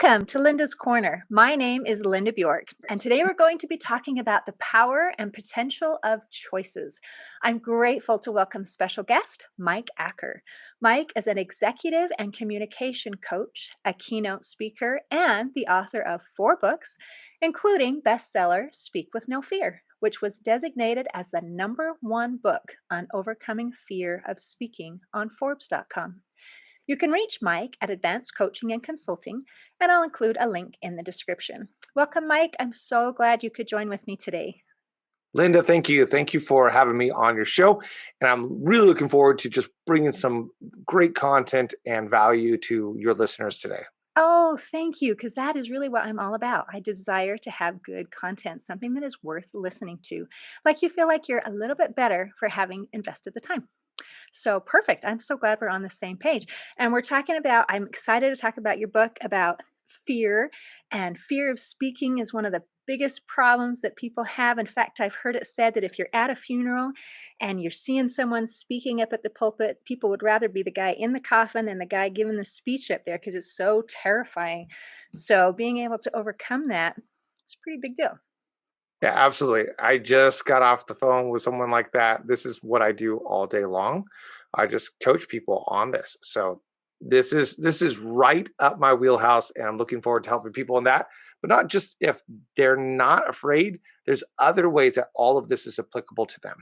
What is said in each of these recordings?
Welcome to Linda's Corner. My name is Linda Bjork, and today we're going to be talking about the power and potential of choices. I'm grateful to welcome special guest Mike Acker. Mike is an executive and communication coach, a keynote speaker, and the author of 4 books, including bestseller Speak with No Fear, which was designated as the #1 book on overcoming fear of speaking on Forbes.com. You can reach Mike at Advanced Coaching and Consulting, and I'll include a link in the description. Welcome, Mike. I'm so glad you could join with me today. Linda, thank you. Thank you for having me on your show. And I'm really looking forward to just bringing some great content and value to your listeners today. Oh, thank you, because that is really what I'm all about. I desire to have good content, something that is worth listening to. Like you feel like you're a little bit better for having invested the time. So perfect. I'm so glad we're on the same page. And I'm excited to talk about your book about fear. And fear of speaking is one of the biggest problems that people have. In fact, I've heard it said that if you're at a funeral and you're seeing someone speaking up at the pulpit, people would rather be the guy in the coffin than the guy giving the speech up there because it's so terrifying. So being able to overcome that is a pretty big deal. Yeah, absolutely. I just got off the phone with someone like that. This is what I do all day long. I just coach people on this. So this is right up my wheelhouse, and I'm looking forward to helping people in that. But not just if they're not afraid, there's other ways that all of this is applicable to them.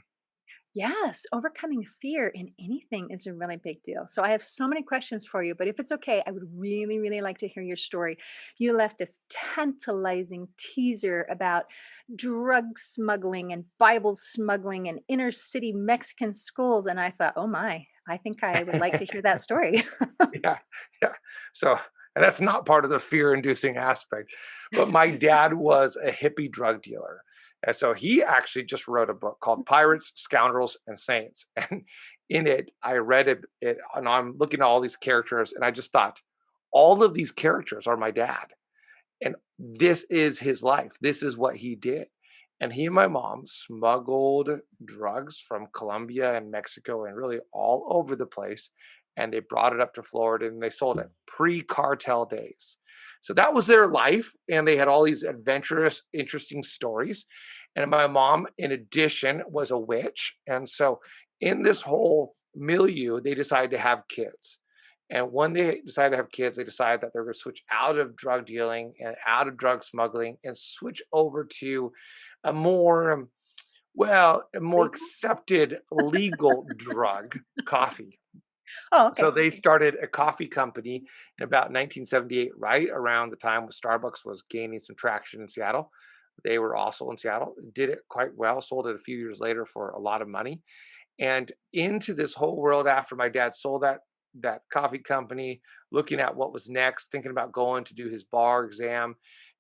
Yes, overcoming fear in anything is a really big deal. So I have so many questions for you, but if it's okay, I would really, really like to hear your story. You left this tantalizing teaser about drug smuggling and Bible smuggling and inner city Mexican schools. And I thought, oh my, I think I would like to hear that story. Yeah, yeah. So, and that's not part of the fear-inducing aspect. But my dad was a hippie drug dealer. And so he actually just wrote a book called Pirates, Scoundrels, and Saints. And in it, I read it and I'm looking at all these characters, and I just thought, all of these characters are my dad. And this is his life. This is what he did. And he and my mom smuggled drugs from Colombia and Mexico and really all over the place. And they brought it up to Florida and they sold it pre-cartel days. So that was their life. And they had all these adventurous, interesting stories. And my mom, in addition, was a witch. And so in this whole milieu, they decided to have kids. And when they decided to have kids, they decided that they're going to switch out of drug dealing and out of drug smuggling and switch over to a more, a more Legal? accepted legal drug, coffee. Oh, okay. So they started a coffee company in about 1978, right around the time when Starbucks was gaining some traction in Seattle. They were also in Seattle, did it quite well, sold it a few years later for a lot of money. And into this whole world after my dad sold that coffee company, looking at what was next, thinking about going to do his bar exam.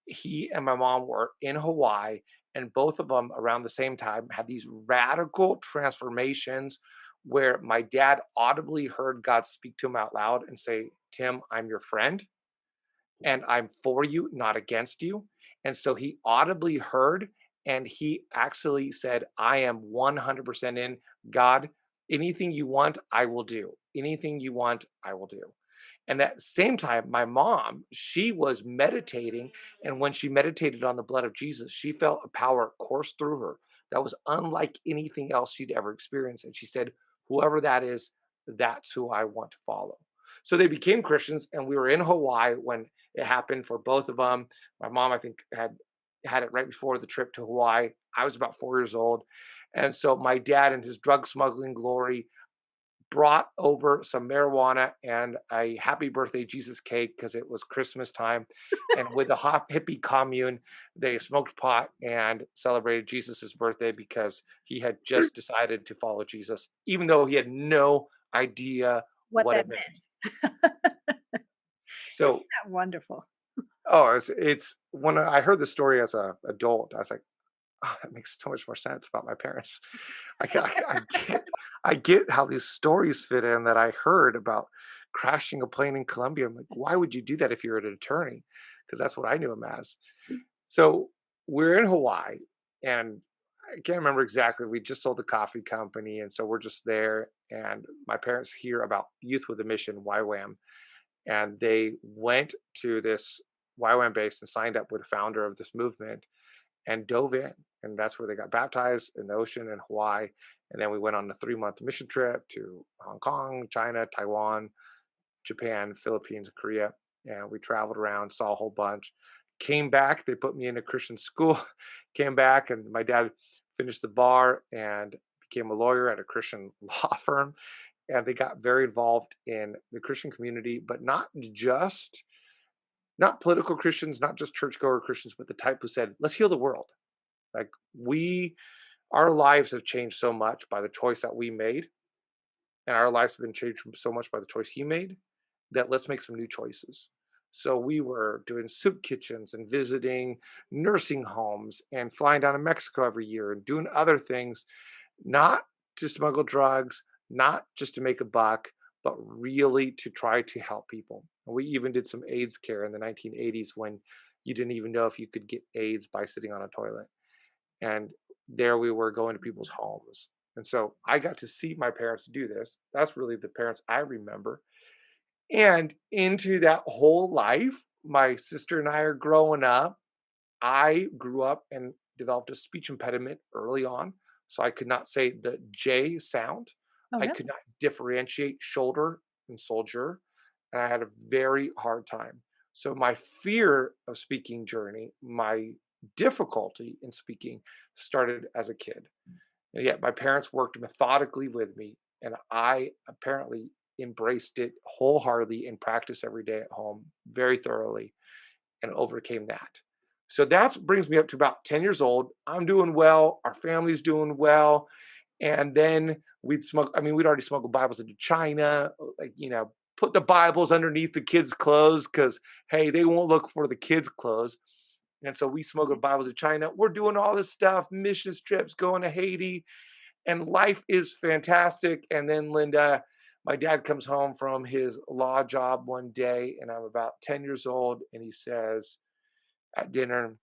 He and my mom were in Hawaii, and both of them around the same time had these radical transformations where my dad audibly heard God speak to him out loud and say, "Tim, I'm your friend and I'm for you, not against you." And so he audibly heard, and he actually said, "I am 100% in. God, anything you want, I will do. Anything you want, I will do." And at the same time, my mom, she was meditating. And when she meditated on the blood of Jesus, she felt a power course through her that was unlike anything else she'd ever experienced. And she said, "Whoever that is, that's who I want to follow." So they became Christians, and we were in Hawaii when it happened for both of them. My mom, I think, had it right before the trip to Hawaii. I was about 4 years old. And so my dad, in his drug smuggling glory, brought over some marijuana and a happy birthday Jesus cake because it was Christmas time. And with the hop hippie commune, they smoked pot and celebrated Jesus's birthday because he had just decided to follow Jesus, even though he had no idea What what that it meant. meant. Isn't So, that wonderful? oh, it's when I heard the story as a adult, I was like, oh, that makes so much more sense about my parents. I I get how these stories fit in that I heard about crashing a plane in Colombia. I'm like, why would you do that if you're an attorney? Because that's what I knew him as. So we're in Hawaii, and I can't remember exactly. We just sold the coffee company, and so we're just there. And my parents hear about Youth with a Mission, YWAM, and they went to this YWAM based and signed up with the founder of this movement and dove in. And that's where they got baptized in the ocean in Hawaii. And then we went on a 3-month mission trip to Hong Kong, China, Taiwan, Japan, Philippines, Korea. And we traveled around, saw a whole bunch. Came back, they put me in a Christian school. Came back, and my dad finished the bar and became a lawyer at a Christian law firm. And they got very involved in the Christian community, but not political Christians, not just churchgoer Christians, but the type who said, let's heal the world. Like our lives have changed so much by the choice that we made, and our lives have been changed so much by the choice he made, that let's make some new choices. So we were doing soup kitchens and visiting nursing homes and flying down to Mexico every year and doing other things, not to smuggle drugs, not just to make a buck, but really to try to help people. And we even did some AIDS care in the 1980s when you didn't even know if you could get AIDS by sitting on a toilet. And there we were going to people's homes. And so I got to see my parents do this. That's really the parents I remember. And into that whole life, my sister and I are growing up. I grew up and developed a speech impediment early on. So I could not say the J sound. Oh, I really? could not differentiate shoulder and soldier. And I had a very hard time. So my fear of speaking journey, my difficulty in speaking started as a kid. And yet my parents worked methodically with me, and I apparently embraced it wholeheartedly and practiced every day at home very thoroughly and overcame that. So that brings me up to about 10 years old. I'm doing well. Our family's doing well. And then we'd already smuggled Bibles into China, like, put the Bibles underneath the kids' clothes because, hey, they won't look for the kids' clothes. And so we smuggled Bibles to China. We're doing all this stuff, mission trips, going to Haiti, and life is fantastic. And then Linda, my dad comes home from his law job one day, and I'm about 10 years old, and he says at dinner,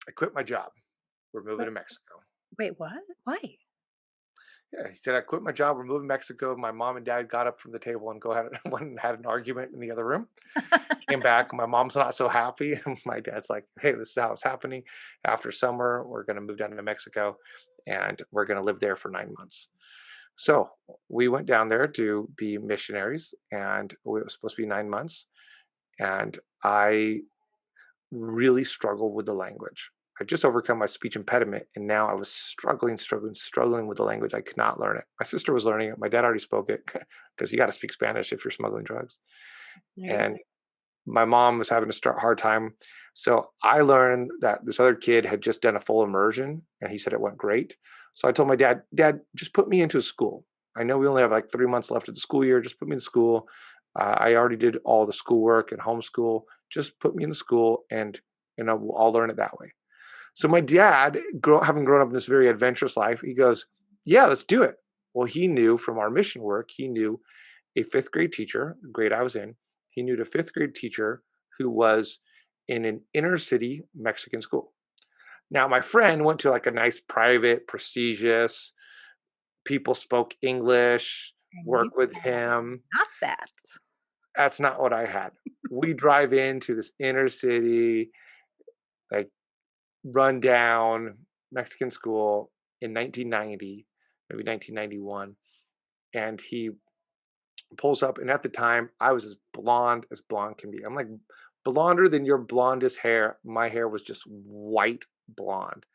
I quit my job. We're moving Wait, to Mexico. wait, what? Why? Yeah, he said, I quit my job. We're moving to Mexico. My mom and dad got up from the table and went and had an argument in the other room. Came back. My mom's not so happy. My dad's like, hey, this is how it's happening. After summer, we're going to move down to Mexico and we're going to live there for 9 months. So we went down there to be missionaries, and it was supposed to be 9 months. And I really struggled with the language. I just overcome my speech impediment, and now I was struggling with the language. I could not learn it. My sister was learning it. My dad already spoke it because you got to speak Spanish if you're smuggling drugs. There you And my mom was having a hard time. So I learned that this other kid had just done a full immersion, and he said it went great. So I told my dad, Dad, just put me into a school. I know we only have like 3 months left of the school year. Just put me in school. I already did all the schoolwork and homeschool. Just put me in the school, and I'll learn it that way. So my dad, having grown up in this very adventurous life, he goes, "Yeah, let's do it." Well, he knew from our mission work, he knew a fifth grade teacher, the grade I was in. He knew a fifth grade teacher who was in an inner city Mexican school. Now, my friend went to like a nice private, prestigious, people spoke English, and you work with had him. not that. That's not what I had. We drive into this inner city, like rundown Mexican school in 1990, maybe 1991. And he pulls up, and at the time, I was as blonde can be. I'm like blonder than your blondest hair. My hair was just white blonde.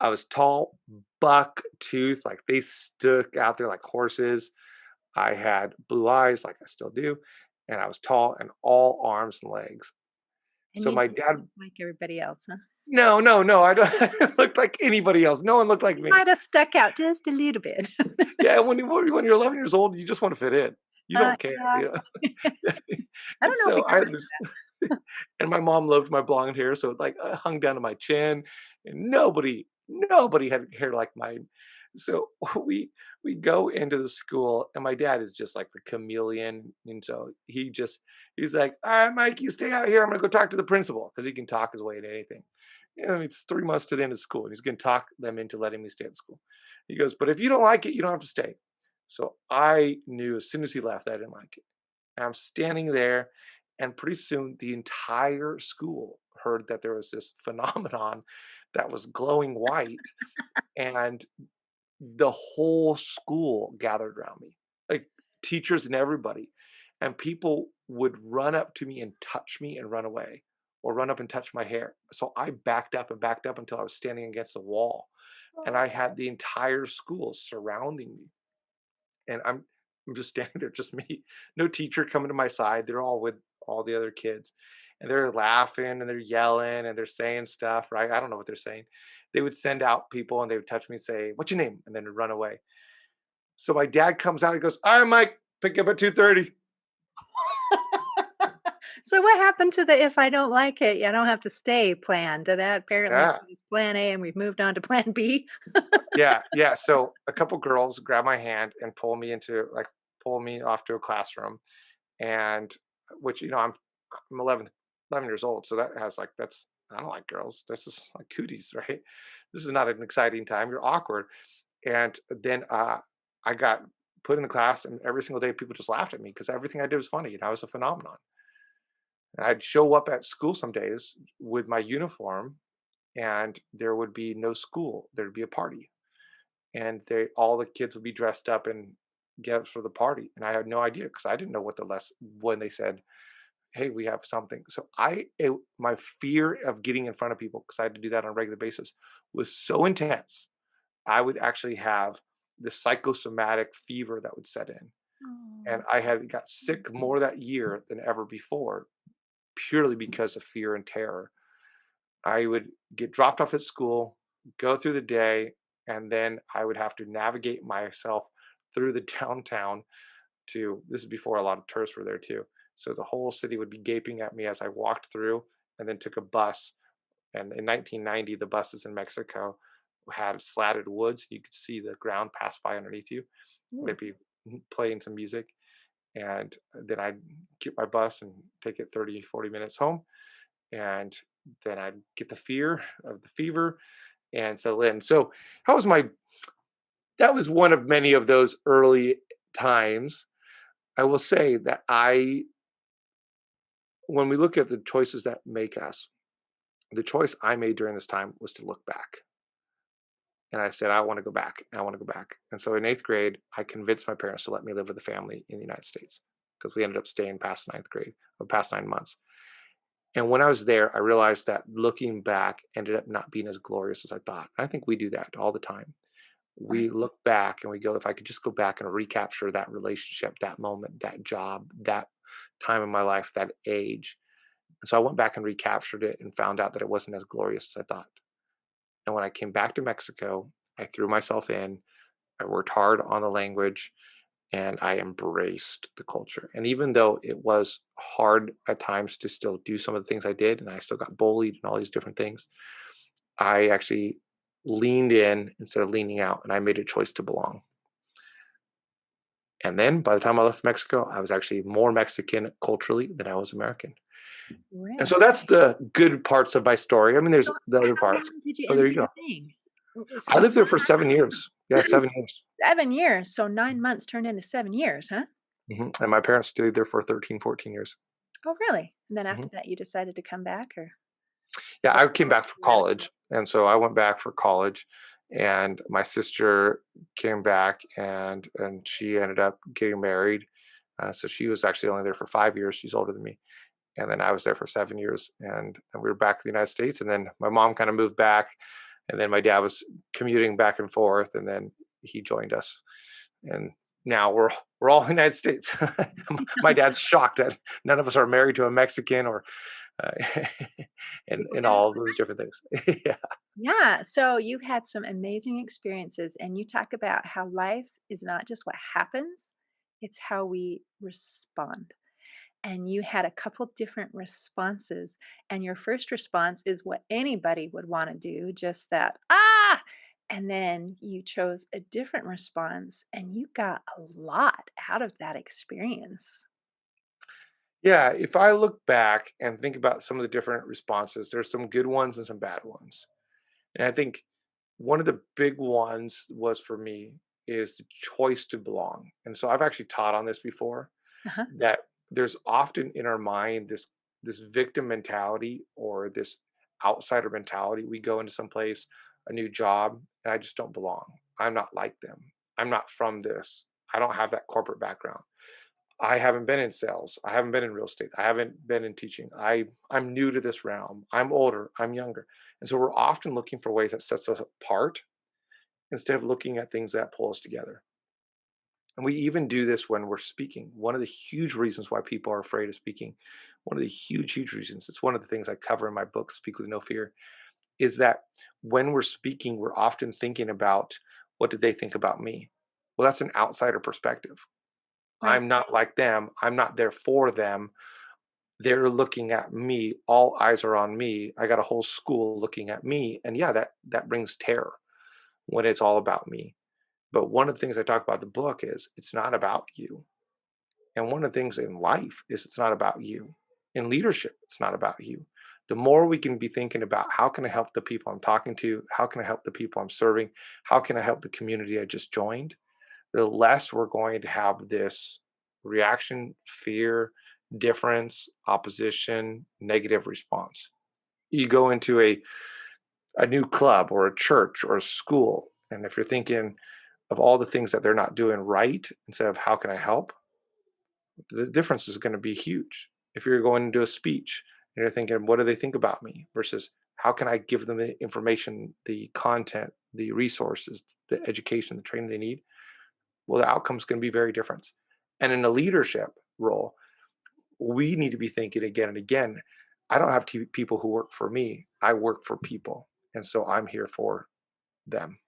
I was tall, buck tooth, like they stuck out there like horses. I had blue eyes, like I still do, and I was tall and all arms and legs. And So you my didn't dad, look like everybody else, huh? no, no, no, I don't I didn't look like anybody else. No one looked like You me. might have stuck out just a little bit. Yeah, when you're 11 years old, you just want to fit in. You don't care. Yeah. I And don't know if we so can I had relate this, to and my mom loved my blonde hair, so it like hung down to my chin, and nobody had hair like mine. So we go into the school, and my dad is just like the chameleon, and so he's like, "All right, Mike, you stay out here. I'm gonna go talk to the principal because he can talk his way into anything." It's 3 months to the end of school, and he's gonna talk them into letting me stay at school. He goes, "But if you don't like it, you don't have to stay." So I knew as soon as he left, I didn't like it. And I'm standing there, And pretty soon, the entire school heard that there was this phenomenon that was glowing white, and the whole school gathered around me, like teachers and everybody. And people would run up to me and touch me and run away, or run up and touch my hair. So I backed up until I was standing against a wall. And I Oh. had the entire school surrounding me. And I'm just standing there, just me. No teacher coming to my side. They're all with all the other kids. And they're laughing and they're yelling and they're saying stuff, right? I don't know what they're saying. They would send out people and they would touch me and say, "What's your name?" And then run away. So my dad comes out, he goes, "All right, Mike, pick you up at 2:30." So what happened to the "if I don't like it, I don't have to stay" plan? Did that apparently Yeah. was plan A and we've moved on to plan B? Yeah, yeah. So a couple girls grab my hand and pull me off to a classroom, and which I'm 11 years old, so that has like that's I don't like girls. That's just like cooties, right? This is not an exciting time. You're awkward, and then I got put in the class, and every single day people just laughed at me because everything I did was funny, and I was a phenomenon. And I'd show up at school some days with my uniform, and there would be no school. There'd be a party, and they all the kids would be dressed up and get up for the party, and I had no idea because I didn't know what the less when they said, "Hey, we have something." So my fear of getting in front of people, because I had to do that on a regular basis, was so intense. I would actually have the psychosomatic fever that would set in, and Oh. I had got sick more that year than ever before, purely because of fear and terror. I would get dropped off at school, go through the day, and then I would have to navigate myself through the downtown to this is before a lot of tourists were there too. So the whole city would be gaping at me as I walked through and then took a bus. And in 1990, the buses in Mexico had slatted woods. You could see the ground pass by underneath you. They'd Ooh. be playing some music. And then I'd get my bus and take it 30, 40 minutes home. And then I'd get the fear of the fever and settle in. So how was my that was one of many of those early times. I will say that I when we look at the choices that make us, the choice I made during this time was to look back. And I said, I want to go back. I want to go back. And so in eighth grade, I convinced my parents to let me live with the family in the United States because we ended up staying past ninth grade or past 9 months. And when I was there, I realized that looking back ended up not being as glorious as I thought. I think we do that all the time. We Right. look back and we go, if I could just go back and recapture that relationship, that moment, that job, that time in my life, that age. And so I went back and recaptured it and found out that it wasn't as glorious as I thought. And when I came back to Mexico, I threw myself in. I worked hard on the language and I embraced the culture. And even though it was hard at times to still do some of the things I did, and I still got bullied and all these different things, I actually leaned in instead of leaning out, and I made a choice to belong. And then by the time I left Mexico, I was actually more Mexican culturally than I was American. And so Really? that's the good parts of my story. I mean, there's So the other how parts. long did you So there end you go. staying? I So lived there for 7 years. Yeah, 7 years. 7 years, so 9 months turned into 7 years, huh? And my parents stayed there for 13, 14 years. Oh, really? And then Mhm. after that, you decided to come back or Yeah, what I came what back was for the rationale? college, and so I went back for college, and my sister came back, and she ended up getting married. So she was actually only there for 5 years. She's older than me, and then I was there for 7 years, and we were back in the United States, and then my mom kinda moved back, and then my dad was commuting back and forth, and then he joined us, and now we're all in the United States. My dad's shocked that none of us are married to a Mexican or, uh, and People do. all those different things. Yeah. Yeah, so you've had some amazing experiences, and you talk about how life is not just what happens, it's how we respond. And you had a couple different responses, and your first response is what anybody would wanna do, just that, "Ah!" And then you chose a different response, and you got a lot out of that experience. Yeah, if I look back and think about some of the different responses, there's some good ones and some bad ones. And I think one of the big ones was for me is the choice to belong. And so I've actually taught on this before Uh-huh. that there's often in our mind this victim mentality or this outsider mentality. We go into some place, a new job, and I just don't belong. I'm not like them. I'm not from this. I don't have that corporate background. I haven't been in sales. I haven't been in real estate. I haven't been in teaching. I'm new to this realm. I'm older. I'm younger. And so we're often looking for ways that sets us apart instead of looking at things that pull us together. And we even do this when we're speaking. One of the huge reasons why people are afraid of speaking, one of the huge reasons, it's one of the things I cover in my book, Speak with No Fear, is that when we're speaking, we're often thinking about what did they think about me? Well, that's an outsider perspective. Right. I'm not like them. I'm not there for them. They're looking at me. All eyes are on me. I got a whole school looking at me. And yeah, that brings terror when it's all about me. But one of the things I talk about in the book is it's not about you. And one of the things in life is it's not about you. In leadership, it's not about you. The more we can be thinking about how can I help the people I'm talking to? How can I help the people I'm serving? How can I help the community I just joined? The less we're going to have this reaction, fear, difference, opposition, negative response. You go into a new club or a church or a school, and if you're thinking of all the things that they're not doing right instead of how can I help, the difference is going to be huge. If you're going into a speech and you're thinking, what do they think about me versus how can I give them the information, the content, the resources, the education, the training they need? Well, the outcome is going to be very different. And in a leadership role, we need to be thinking again and again, I don't have people who work for me. I work for people. And so I'm here for them.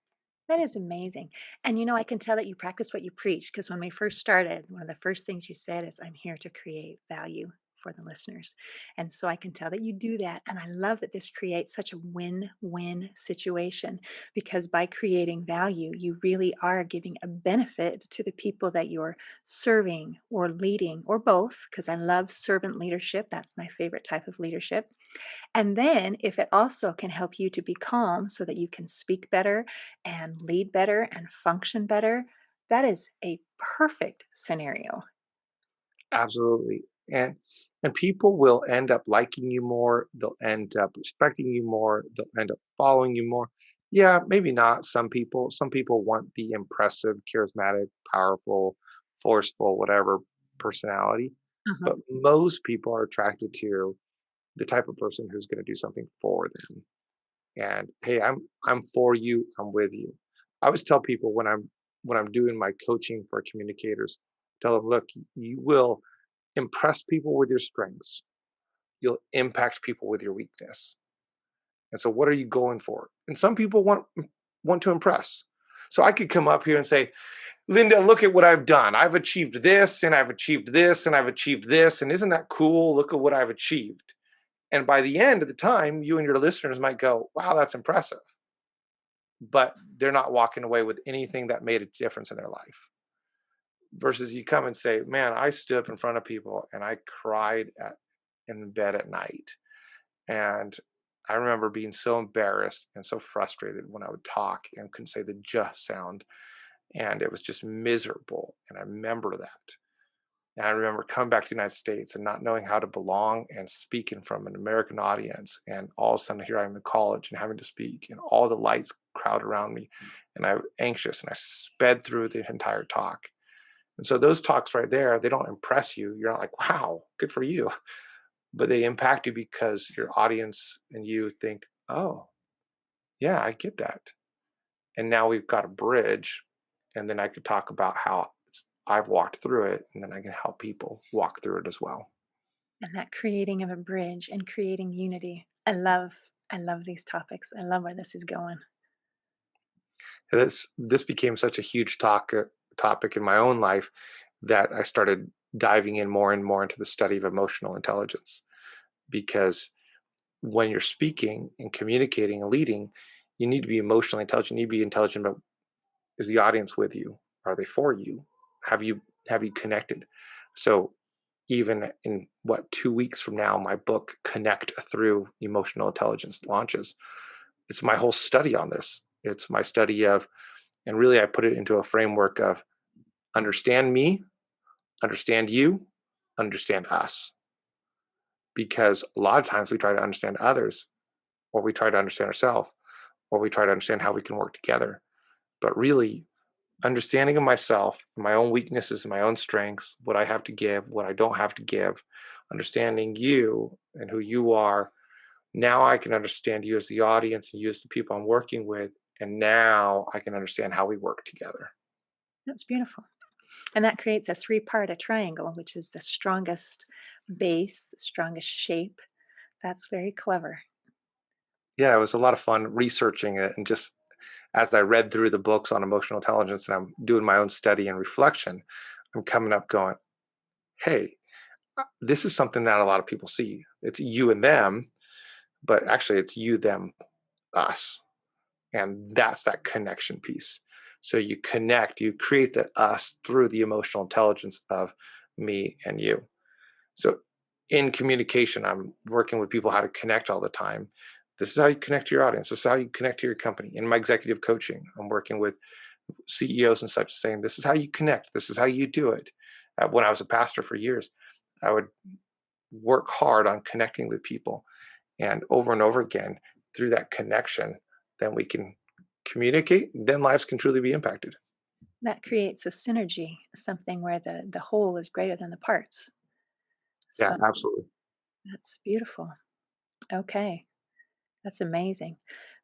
That is amazing. And I can tell that you practice what you preach because when we first started, one of the first things you said is, I'm here to create value for the listeners. And so I can tell that you do that. And I love that this creates such a win win situation because by creating value, you really are giving a benefit to the people that you're serving or leading or both. Because I love servant leadership. That's my favorite type of leadership. And then, if it also can help you to be calm so that you can speak better and lead better and function better, that is a perfect scenario. Absolutely. And people will end up liking you more, they'll end up respecting you more, they'll end up following you more. Yeah, maybe not some people. Some people want the impressive, charismatic, powerful, forceful, whatever personality. Uh-huh. But most people are attracted to the type of person who's going to do something for them. And hey, I'm for you, I'm with you. I always tell people when I'm doing my coaching for communicators, tell them, look, you will impress people with your strengths. You'll impact people with your weakness. And so what are you going for? And some people want to impress. So I could come up here and say, Linda, look at what I've done. I've achieved this and I've achieved this and I've achieved this. And isn't that cool? Look at what I've achieved. And by the end of the time, you and your listeners might go, wow, that's impressive. But they're not walking away with anything that made a difference in their life. Versus you come and say, man, I stood up in front of people and I cried in bed at night. And I remember being so embarrassed and so frustrated when I would talk and couldn't say the just sound. And it was just miserable. And I remember that. And I remember coming back to the United States and not knowing how to belong and speaking from an American audience. And all of a sudden, here I am in college and having to speak, and all the lights crowd around me. And I was anxious and I sped through the entire talk. And so, those talks right there, they don't impress you. You're not like, wow, good for you. But they impact you because your audience and you think, oh, yeah, I get that. And now we've got a bridge. And then I could talk about how I've walked through it, and then I can help people walk through it as well. And that creating of a bridge and creating unity. I love these topics. I love where this is going. And this became such a huge topic in my own life that I started diving in more and more into the study of emotional intelligence. Because when you're speaking and communicating and leading, you need to be emotionally intelligent. You need to be intelligent about, is the audience with you? Are they for you? Have you connected? So even in what 2 weeks from now, my book Connect Through Emotional Intelligence launches. It's my whole study on this. It's my study of, and really I put it into a framework of understand me, understand you, understand us, because a lot of times we try to understand others, or we try to understand ourselves, or we try to understand how we can work together. But really, understanding of myself, my own weaknesses, my own strengths, what I have to give, what I don't have to give, understanding you and who you are. Now I can understand you as the audience and you as the people I'm working with. And now I can understand how we work together. That's beautiful. And that creates a three-part, a triangle, which is the strongest base, the strongest shape. That's very clever. Yeah, it was a lot of fun researching it. And just as I read through the books on emotional intelligence and I'm doing my own study and reflection, I'm coming up going, hey, this is something that a lot of people see. It's you and them, but actually it's you, them, us. And that's that connection piece. So you connect, you create the us through the emotional intelligence of me and you. So in communication, I'm working with people how to connect all the time. This is how you connect to your audience. This is how you connect to your company. In my executive coaching, I'm working with CEOs and such, saying this is how you connect. This is how you do it. When I was a pastor for years, I would work hard on connecting with people, and over again, through that connection, then we can communicate, then lives can truly be impacted. That creates a synergy, something where the whole is greater than the parts. Yeah, So absolutely. that's beautiful. Okay, that's amazing.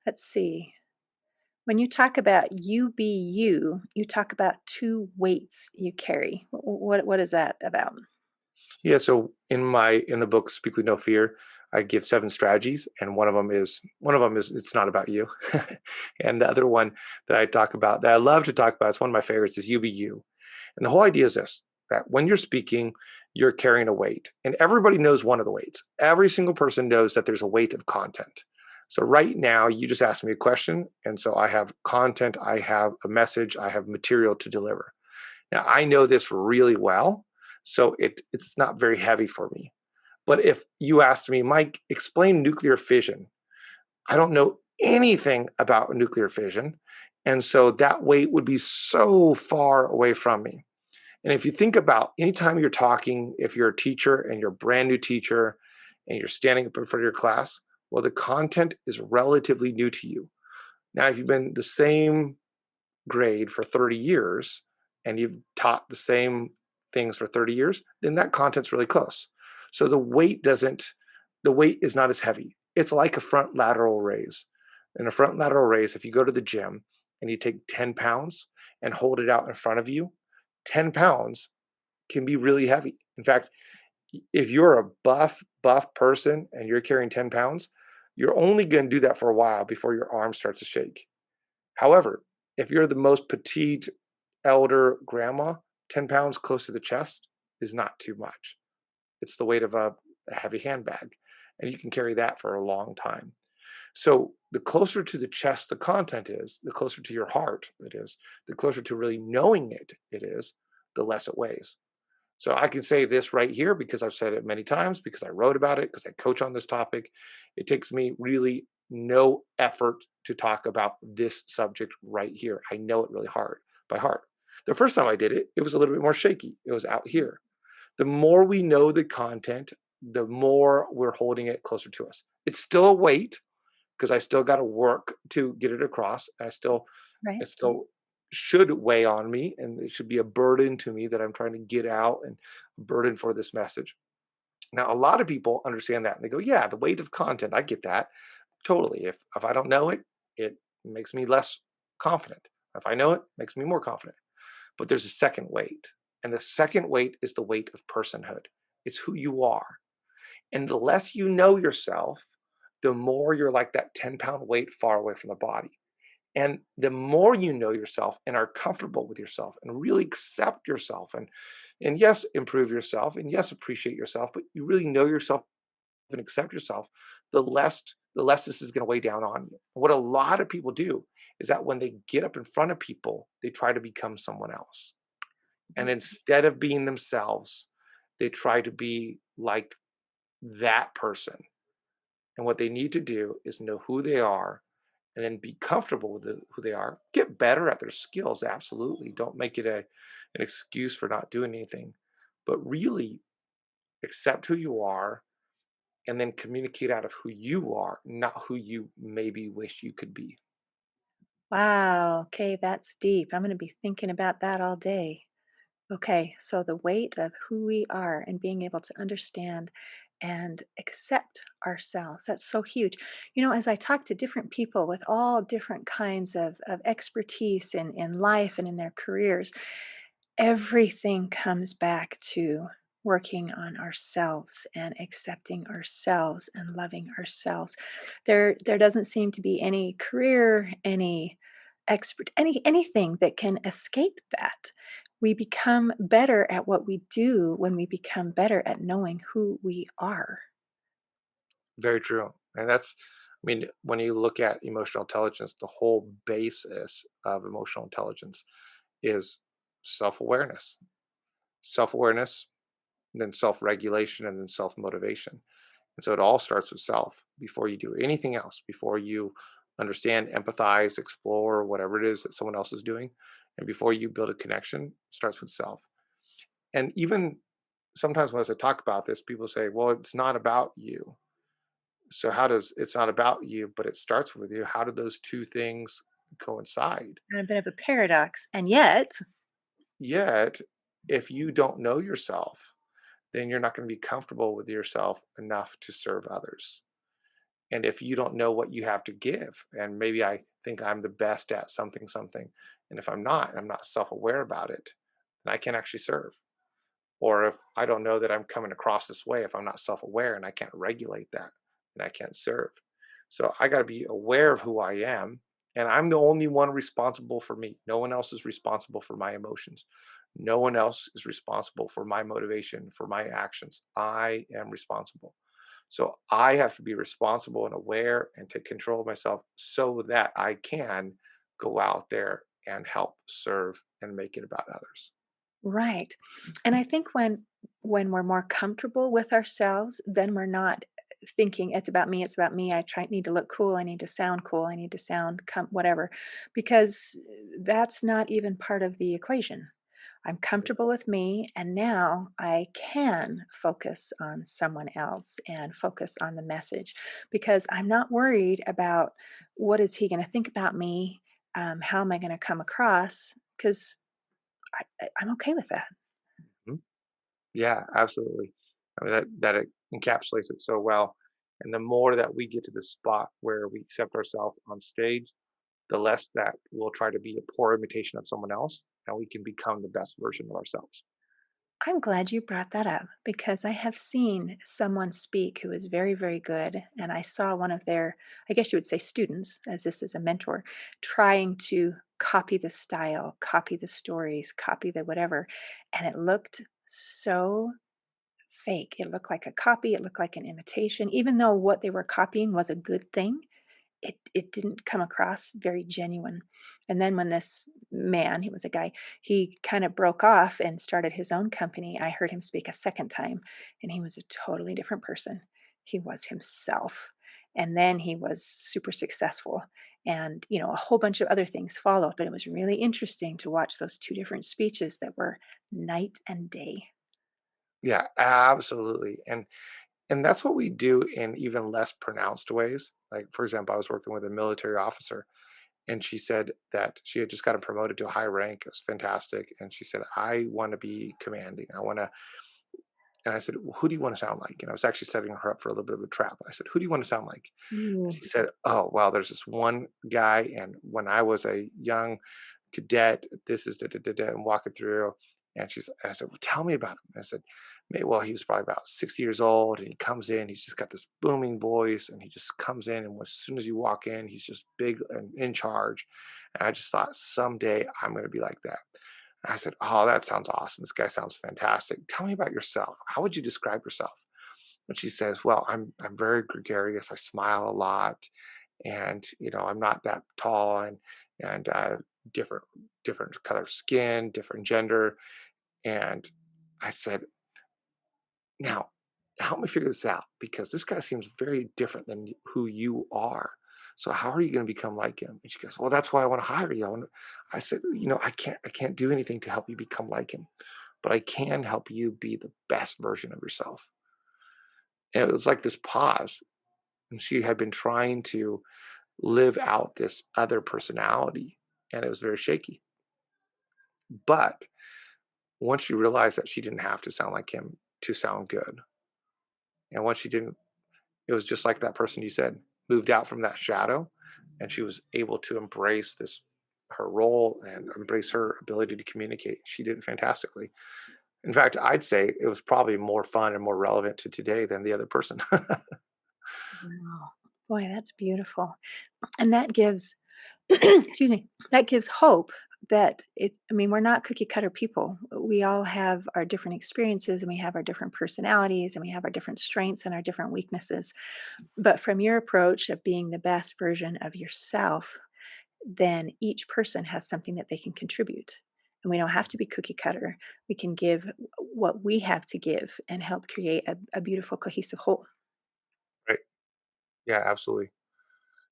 Let's see. When you talk about you be you, you talk about two weights you carry. What is that about? Yeah, so in the book Speak with No Fear, I give 7 strategies, and one of them is it's not about you. And the other one that I talk about, that I love to talk about, it's one of my favorites, is you be you. And the whole idea is this, that when you're speaking, you're carrying a weight. And everybody knows one of the weights. Every single person knows that there's a weight of content. So right now, you just asked me a question. And so I have content, I have a message, I have material to deliver. Now, I know this really well. So it's not very heavy for me. But if you asked me, Mike, explain nuclear fission, I don't know anything about nuclear fission. And so that weight would be so far away from me. And if you think about anytime you're talking, if you're a teacher and you're a brand new teacher and you're standing up in front of your class, well, the content is relatively new to you. Now, if you've been the same grade for 30 years and you've taught the same things for 30 years, then that content's really close. So the weight is not as heavy. It's like a front lateral raise. In a front lateral raise, if you go to the gym and you take 10 pounds and hold it out in front of you, 10 pounds can be really heavy. In fact, if you're a buff person and you're carrying 10 pounds, you're only going to do that for a while before your arm starts to shake. However, if you're the most petite elder grandma, 10 pounds close to the chest is not too much. It's the weight of a heavy handbag, and you can carry that for a long time. So the closer to the chest the content is, the closer to your heart it is, the closer to really knowing it is, the less it weighs. So I can say this right here because I've said it many times, because I wrote about it, because I coach on this topic. It takes me really no effort to talk about this subject right here. I know it really hard by heart. The first time I did it, it was a little bit more shaky. It was out here. The more we know the content, the more we're holding it closer to us. It's still a weight because I still got to work to get it across. Right? It still should weigh on me, and it should be a burden to me that I'm trying to get out, and a burden for this message. Now, a lot of people understand that and they go, yeah, the weight of content, I get that. Totally. If I don't know it, it makes me less confident. If I know it, it makes me more confident. But there's a second weight. And the second weight is the weight of personhood. It's who you are. And the less you know yourself, the more you're like that 10-pound weight far away from the body. And the more you know yourself and are comfortable with yourself and really accept yourself, and yes, improve yourself, and yes, appreciate yourself, but you really know yourself and accept yourself, the less this is going to weigh down on you. What a lot of people do is that when they get up in front of people, they try to become someone else. And instead of being themselves, they try to be like that person. And what they need to do is know who they are and then be comfortable with who they are. Get better at their skills, absolutely. Don't make it an excuse for not doing anything. But really accept who you are, and then communicate out of who you are, not who you maybe wish you could be. Wow. Okay, that's deep. I'm going to be thinking about that all day. Okay, so the weight of who we are and being able to understand and accept ourselves, that's so huge. As I talk to different people with all different kinds of expertise in life and in their careers, everything comes back to working on ourselves and accepting ourselves and loving ourselves. There doesn't seem to be any career, any anything that can escape that. We become better at what we do when we become better at knowing who we are. Very true. And I mean, when you look at emotional intelligence, the whole basis of emotional intelligence is self awareness, self awareness, then self regulation, and then self motivation. And so it all starts with self before you do anything else, before you understand, empathize, explore whatever it is that someone else is doing. And before you build a connection, it starts with self. And even sometimes when I talk about this, people say, well, it's not about you. So how does it's not about you, but it starts with you? How do those two things coincide? And a bit of a paradox. And yet, Yet, if you don't know yourself, then you're not going to be comfortable with yourself enough to serve others. And if you don't know what you have to give, and maybe I think I'm the best at something, something, and if I'm not self aware about it, then I can't actually serve. Or if I don't know that I'm coming across this way, if I'm not self aware and I can't regulate that, then I can't serve. So I got to be aware of who I am. And I'm the only one responsible for me. No one else is responsible for my emotions. No one else is responsible for my motivation, for my actions. I am responsible. So I have to be responsible and aware and take control of myself so that I can go out there and help serve and make it about others. right. And I think when we're more comfortable with ourselves, then we're not thinking it's about me, it's about me. Need to look cool, I need to sound cool, I need to sound whatever, because that's not even part of the equation. I'm comfortable with me, and now I can focus on someone else and focus on the message because I'm not worried about what is he going to think about me, how am I going to come across? Because I'm okay with that. Mhm. Yeah, absolutely. I mean, that it encapsulates it so well. And the more that we get to the spot where we accept ourselves on stage, the less that we'll try to be a poor imitation of someone else, and we can become the best version of ourselves. I'm glad you brought that up because I have seen someone speak who is very, very good. And I saw one of their, I guess you would say students, as this is a mentor, trying to copy the style, copy the stories, copy the whatever. And it looked so fake. It looked like a copy, it looked like an imitation, even though what they were copying was a good thing. It didn't come across very genuine. And then when this man, he was a guy, he kind of broke off and started his own company, I heard him speak a second time, and he was a totally different person. He was himself. And then he was super successful. And, a whole bunch of other things followed, but it was really interesting to watch those two different speeches that were night and day. Yeah, absolutely. And that's what we do in even less pronounced ways. Like for example, I was working with a military officer and she said that she had just gotten promoted to a high rank. It was fantastic. And she said, I want to be commanding. I want to And I said, well, who do you want to sound like? And I was actually setting her up for a little bit of a trap. I said, who do you want to sound like? Ooh. She said, oh, well, there's this one guy. And when I was a young cadet, this is da, da, da, da, and walking through. I said, well, tell me about him. And I said, well, he was probably about 60 years old. And he comes in, he's just got this booming voice. And he just comes in. And as soon as you walk in, he's just big and in charge. And I just thought, someday I'm going to be like that. I said, "Oh, that sounds awesome. This guy sounds fantastic. Tell me about yourself. How would you describe yourself?" And she says, "Well, I'm very gregarious. I smile a lot, and I'm not that tall, and different different color of skin, different gender." And I said, "Now, help me figure this out because this guy seems very different than who you are. So how are you going to become like him?" And she goes, "Well, that's why I want to hire you." I said, I can't do anything to help you become like him. but I can help you be the best version of yourself. And it was like this pause. And she had been trying to live out this other personality, and it was very shaky. But once she realized that she didn't have to sound like him to sound good, and once she didn't, it was just like that person you said, moved out from that shadow, and she was able to embrace this her role and embrace her ability to communicate. She did it fantastically. In fact, I'd say it was probably more fun and more relevant to today than the other person. Wow. Boy, that's beautiful. And that gives excuse me, that gives hope that I mean, we're not cookie cutter people. We all have our different experiences and we have our different personalities and we have our different strengths and our different weaknesses. But from your approach of being the best version of yourself, then each person has something that they can contribute. And we don't have to be cookie cutter. We can give what we have to give and help create a beautiful, cohesive whole. Right. Yeah, absolutely.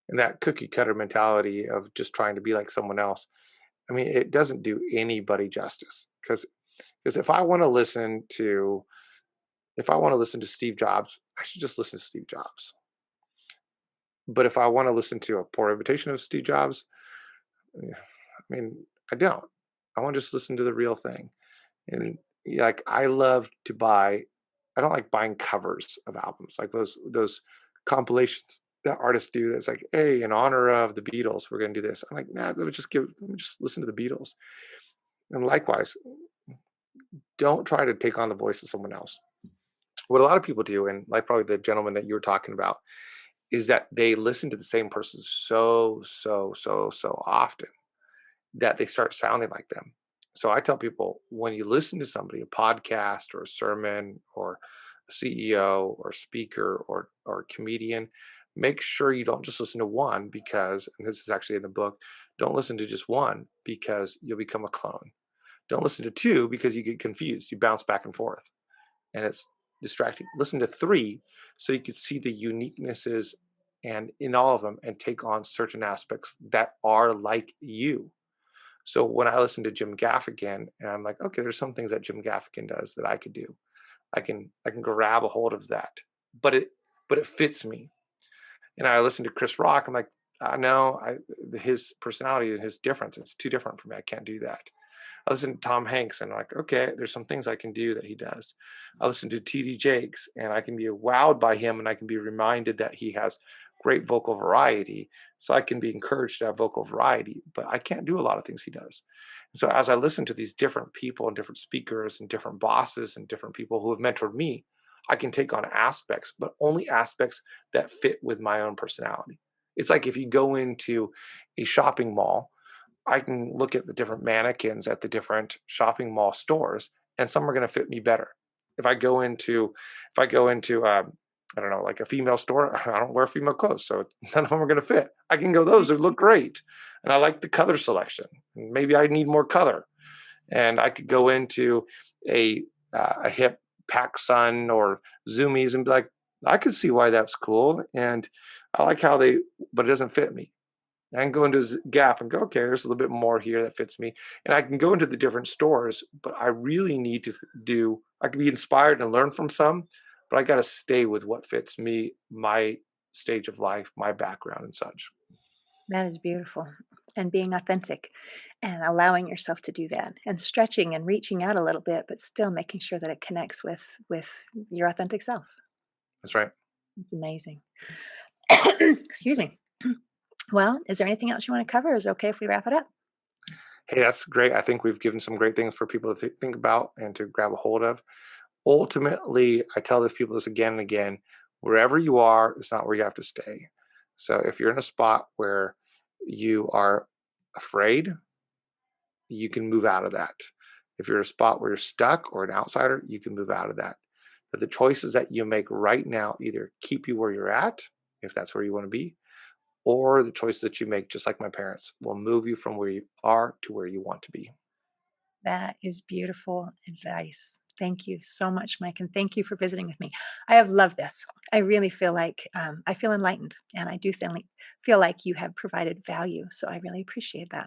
And that cookie cutter mentality of just trying to be like someone else, I mean, it doesn't do anybody justice. Because if I want to listen to Steve Jobs, I should just listen to Steve Jobs. But if I want to listen to a poor imitation of Steve Jobs, yeah, I mean, I don't. I want to just listen to the real thing. And yeah, like I love to buy. I don't like buying covers of albums, like those compilations that artists do. That's like, hey, in honor of the Beatles, we're going to do this. I'm like, nah, let me just listen to the Beatles. And likewise, don't try to take on the voice of someone else. What a lot of people do, and like probably the gentleman that you were talking about, is that they listen to the same person so often that they start sounding like them. So I tell people, when you listen to somebody, a podcast or a sermon or a CEO or speaker or a comedian, make sure you don't just listen to one, because, and this is actually in the book, don't listen to just one because you'll become a clone. Don't listen to two because you get confused. You bounce back and forth and it's distracting. Listen to three so you can see the uniquenesses and in all of them and take on certain aspects that are like you. So when I listen to Jim Gaffigan and I'm like, okay, there's some things that Jim Gaffigan does that I could do. I can grab a hold of that. But it fits me. And I listen to Chris Rock, I'm like, I know his personality and his difference, it's too different for me. I can't do that. I listen to Tom Hanks and I'm like, okay, there's some things I can do that he does. I listen to TD Jakes and I can be wowed by him and I can be reminded that he has great vocal variety. So I can be encouraged to have vocal variety, but I can't do a lot of things he does. And so as I listen to these different people and different speakers and different bosses and different people who have mentored me, I can take on aspects, but only aspects that fit with my own personality. It's like if you go into a shopping mall, I can look at the different mannequins at the different shopping mall stores, and some are going to fit me better. If I go into, I don't know, like a female store, I don't wear female clothes, so none of them are going to fit. I can go those that look great, and I like the color selection. Maybe I need more color, and I could go into a a hip PacSun or Zoomies and be like, I could see why that's cool, and I like how they, but it doesn't fit me. I can go into Gap and go, okay, there's a little bit more here that fits me. And I can go into the different stores, but I really need to I can be inspired and learn from some, but I got to stay with what fits me, my stage of life, my background, and such. That is beautiful. And being authentic and allowing yourself to do that and stretching and reaching out a little bit, but still making sure that it connects with your authentic self. That's right. It's amazing. Excuse me. Well, is there anything else you want to cover? Is it okay if we wrap it up? Hey, that's great. I think we've given some great things for people to think about and to grab a hold of. Ultimately, I tell this people this again and again, wherever you are, it's not where you have to stay. So if you're in a spot where you are afraid, you can move out of that. If you're in a spot where you're stuck or an outsider, you can move out of that. But the choices that you make right now either keep you where you're at, if that's where you want to be, or the choices that you make, just like my parents, will move you from where you are to where you want to be. That is beautiful advice. Thank you so much, Mike, and thank you for visiting with me. I have loved this. I really feel like I feel enlightened, and I do feel like you have provided value. So I really appreciate that.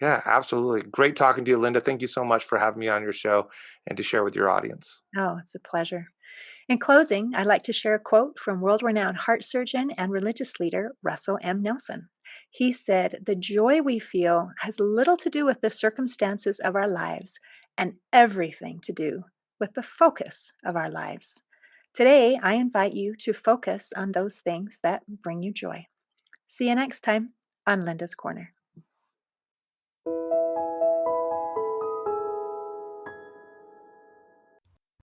Yeah, absolutely. Great talking to you, Linda. Thank you so much for having me on your show and to share with your audience. Oh, it's a pleasure. In closing, I'd like to share a quote from world renowned heart surgeon and religious leader Russell M. Nelson. He said, "The joy we feel has little to do with the circumstances of our lives and everything to do with the focus of our lives." Today, I invite you to focus on those things that bring you joy. See you next time on Linda's Corner.